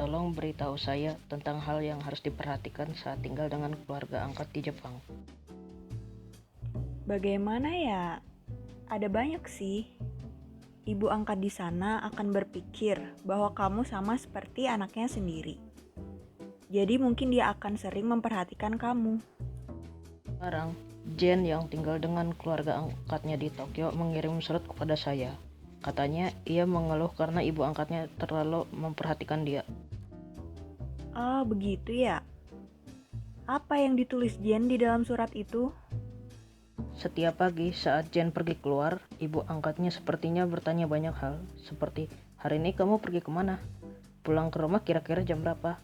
Tolong beritahu saya tentang hal yang harus diperhatikan saat tinggal dengan keluarga angkat di Jepang. Bagaimana ya? Ada banyak sih. Ibu angkat di sana akan berpikir bahwa kamu sama seperti anaknya sendiri. Jadi mungkin dia akan sering memperhatikan kamu. Sekarang, Jen yang tinggal dengan keluarga angkatnya di Tokyo mengirim surat kepada saya. Katanya ia mengeluh karena ibu angkatnya terlalu memperhatikan dia. Ah, begitu ya. Apa yang ditulis Jen di dalam surat itu? Setiap pagi saat Jen pergi keluar, ibu angkatnya sepertinya bertanya banyak hal, seperti hari ini kamu pergi kemana? Pulang ke rumah kira-kira jam berapa?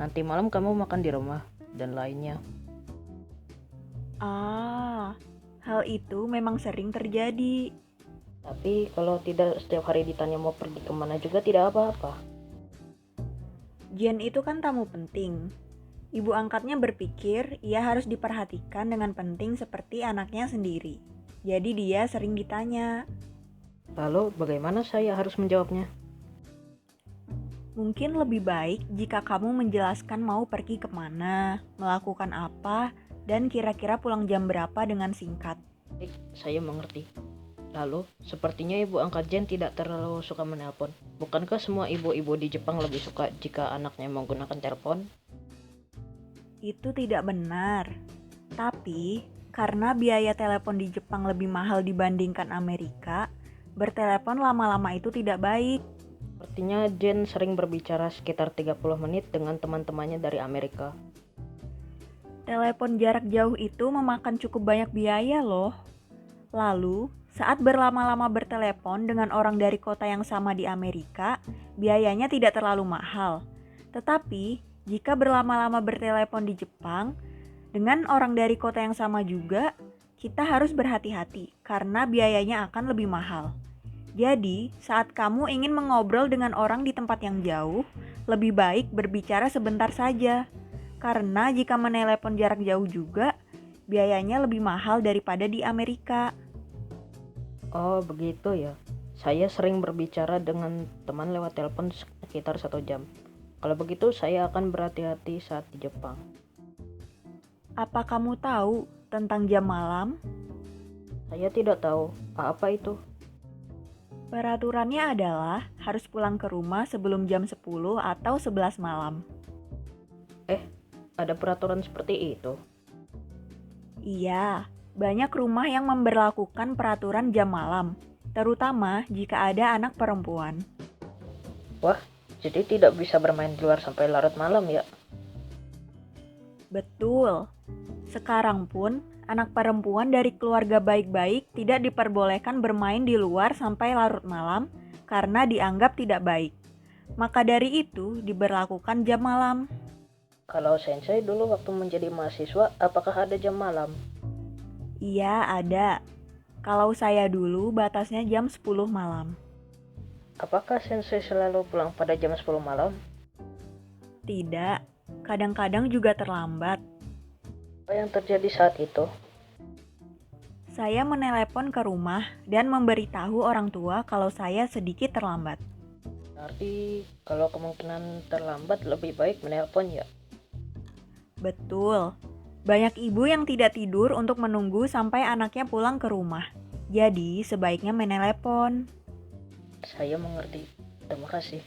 Nanti malam kamu makan di rumah, dan lainnya. Ah, hal itu memang sering terjadi. Tapi kalau tidak setiap hari ditanya mau pergi kemana juga tidak apa-apa. Jen itu kan tamu penting. Ibu angkatnya berpikir ia harus diperhatikan dengan penting seperti anaknya sendiri. Jadi dia sering ditanya. Lalu bagaimana saya harus menjawabnya? Mungkin lebih baik jika kamu menjelaskan mau pergi kemana, melakukan apa, dan kira-kira pulang jam berapa dengan singkat. Baik, saya mengerti. Lalu, sepertinya ibu angkat Jen tidak terlalu suka menelpon. Bukankah semua ibu-ibu di Jepang lebih suka jika anaknya menggunakan telepon? Itu tidak benar. Tapi, karena biaya telepon di Jepang lebih mahal dibandingkan Amerika, bertelepon lama-lama itu tidak baik. Sepertinya Jen sering berbicara sekitar 30 menit dengan teman-temannya dari Amerika. Telepon jarak jauh itu memakan cukup banyak biaya loh. Lalu, saat berlama-lama bertelepon dengan orang dari kota yang sama di Amerika, biayanya tidak terlalu mahal. Tetapi, jika berlama-lama bertelepon di Jepang, dengan orang dari kota yang sama juga, kita harus berhati-hati karena biayanya akan lebih mahal. Jadi, saat kamu ingin mengobrol dengan orang di tempat yang jauh, lebih baik berbicara sebentar saja. Karena jika menelepon jarak jauh juga, biayanya lebih mahal daripada di Amerika. Oh, begitu ya. Saya sering berbicara dengan teman lewat telepon sekitar 1 jam. Kalau begitu, saya akan berhati-hati saat di Jepang. Apa kamu tahu tentang jam malam? Saya tidak tahu apa itu. Peraturannya adalah harus pulang ke rumah sebelum jam 10 atau 11 malam. Ada peraturan seperti itu. Iya, banyak rumah yang memberlakukan peraturan jam malam, terutama jika ada anak perempuan. Wah, jadi tidak bisa bermain di luar sampai larut malam ya? Betul. Sekarang pun, anak perempuan dari keluarga baik-baik tidak diperbolehkan bermain di luar sampai larut malam karena dianggap tidak baik. Maka dari itu, diberlakukan jam malam. Kalau sensei dulu waktu menjadi mahasiswa, apakah ada jam malam? Iya, ada. Kalau saya dulu batasnya jam 10 malam. Apakah sensei selalu pulang pada jam 10 malam? Tidak, kadang-kadang juga terlambat. Apa yang terjadi saat itu? Saya menelepon ke rumah dan memberitahu orang tua kalau saya sedikit terlambat. Berarti kalau kemungkinan terlambat lebih baik menelpon ya? Betul. Banyak ibu yang tidak tidur untuk menunggu sampai anaknya pulang ke rumah. Jadi, sebaiknya menelepon. Saya mengerti. Terima kasih.